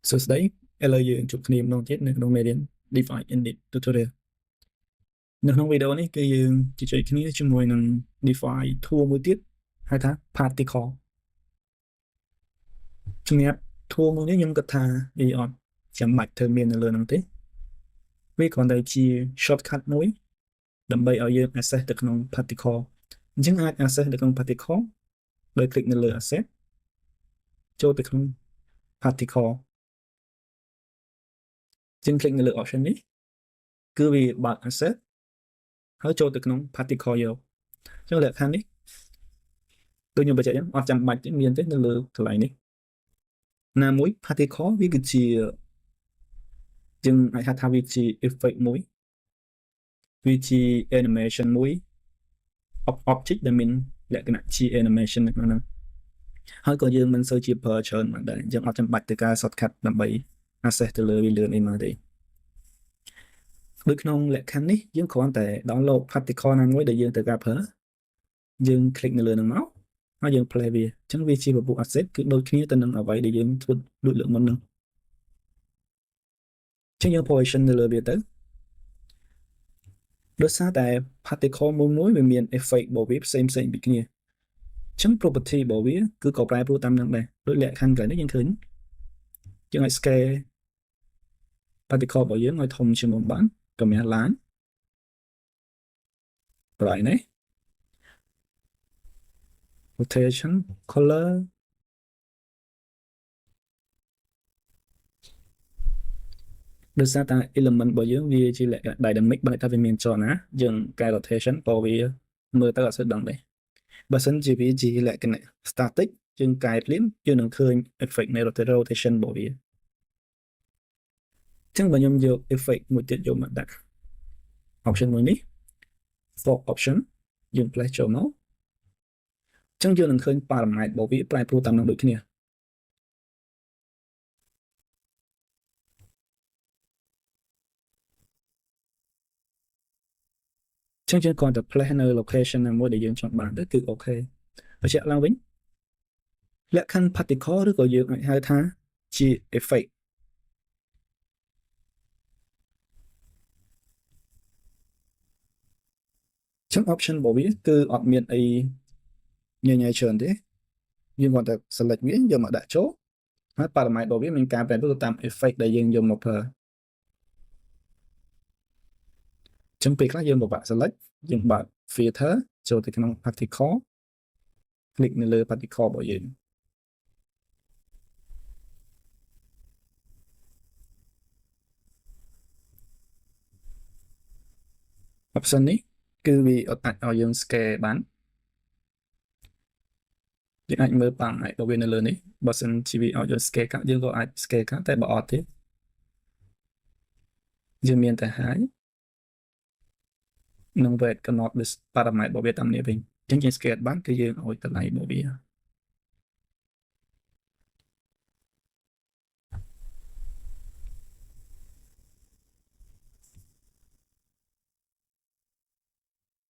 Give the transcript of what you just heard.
សួស្តីឥឡូវយើងជួបគ្នាម្ដងទៀតនៅក្នុងមេរៀន Define Init Tutorial នៅក្នុងវីដេអូនេះគឺយើងជជែកគ្នាជាមួយនឹង Define tool មួយទៀតហៅថា Particle ជំរាប tool មួយនេះខ្ញុំគិតថាវាអត់ចាំបាច់ត្រូវមាននៅលើហ្នឹងទេវាគ្រាន់តែជា shortcut មួយដើម្បីឲ្យយើង access ទៅក្នុង Particle អញ្ចឹងអាច access ទៅក្នុង Particle ដោយ click នៅលើ Asset ចូលទៅក្នុង Particle ជាង click នៅលើ option នេះគឺវាបើក asset ហើយចូលទៅក្នុង particle យកអញ្ចឹងលក្ខខណ្ឌនេះដូចខ្ញុំបញ្ជាក់អញ្ចឹងអត់ចាំបាច់ទេមានទេនៅលើកន្លែងនេះណាមួយ particle វាគឺជាយើងអាចហៅថាវាជា effect មួយវាជា animation មួយ object ដែលមានលក្ខណៈជា animation នៅក្នុងហ្នឹងហើយក៏យើងមិនសូវជាប្រើច្រើនបានដែរយើងអត់ចាំបាច់ទៅការ shortcut ដើម្បី access ទៅលើវាលឿនអីមកទេដូចក្នុងលក្ខខណ្ឌនេះយើងគ្រាន់តែ download particle ណាមួយដែលយើងត្រូវការប្រើយើង click នៅលើហ្នឹងមកហើយយើង play វាអញ្ចឹងវាជាពពុះ asset គឺដូចគ្នាទៅនឹងអ្វីដែលយើងធ្វើដូចលើកមុនហ្នឹងអញ្ចឹងយើង position នៅលើវាទៅដោយសារតែ particle មួយវាមាន effect របស់វាផ្សេងពីគ្នាអញ្ចឹង property របស់វាគឺក៏ប្រែប្រួលតាមហ្នឹងដែរដូចលក្ខខណ្ឌកន្លែងនេះយើងឃើញយើងអាច scale particle របស់យើងឲ្យធំជាងមុនបានកម្រាស់ឡើងbrightness rotation color ដោយសារតែ element របស់យើងវាជាលក្ខណៈ dynamic បើថាវាមានចលនាយើងកែ rotation ក៏វាមើលទៅអត់សូវដឹងដែរបើសិនជាវាជាលក្ខណៈ static យើងកែភ្លាមយើងនឹងឃើញ effect នៃ rotation របស់វាអញ្ចឹងបើខ្ញុំយក effect មួយទៀតយកមកដាក់ option មួយនេះ fork option យើង place ចូលមកអញ្ចឹងយើងនឹងឃើញ parameter របស់វាប្រែប្រួលតាមនឹងដូចគ្នាអញ្ចឹងយើងគ្រាន់តែ place នៅ location ណាមួយដែលយើងចង់បានទៅគឺអូខេបញ្ជាក់ឡើងវិញលក្ខខណ្ឌ particle ឬក៏យើងអាចហៅថាជា effect ចឹង option របស់វាគឺអត់មានអីញញែច្រើនទេយើងគ្រាន់តែ select វាយកមកដាក់ចូលហើយ parameter របស់វាមានការប្រែប្រួលតាម effect ដែលយើងយកមកប្រើចឹងពេលខ្លះយើងពិបាក select យើងបើក filter ចូលទៅក្នុង particle click នៅលើ particle របស់យើងoption នេះគឺវាអាចឲ្យយើង scale បានយើងអាចមើលតាមរបស់វានៅលើនេះបើសិនជាវាឲ្យយើង scale កាត់យើងក៏អាច scale កាត់តែបើអត់ទេយើងមានតែ high និង weight cannot this parameter របស់វាតាមនេះវិញអញ្ចឹងយើង scale បានគឺយើងឲ្យតម្លៃរបស់វា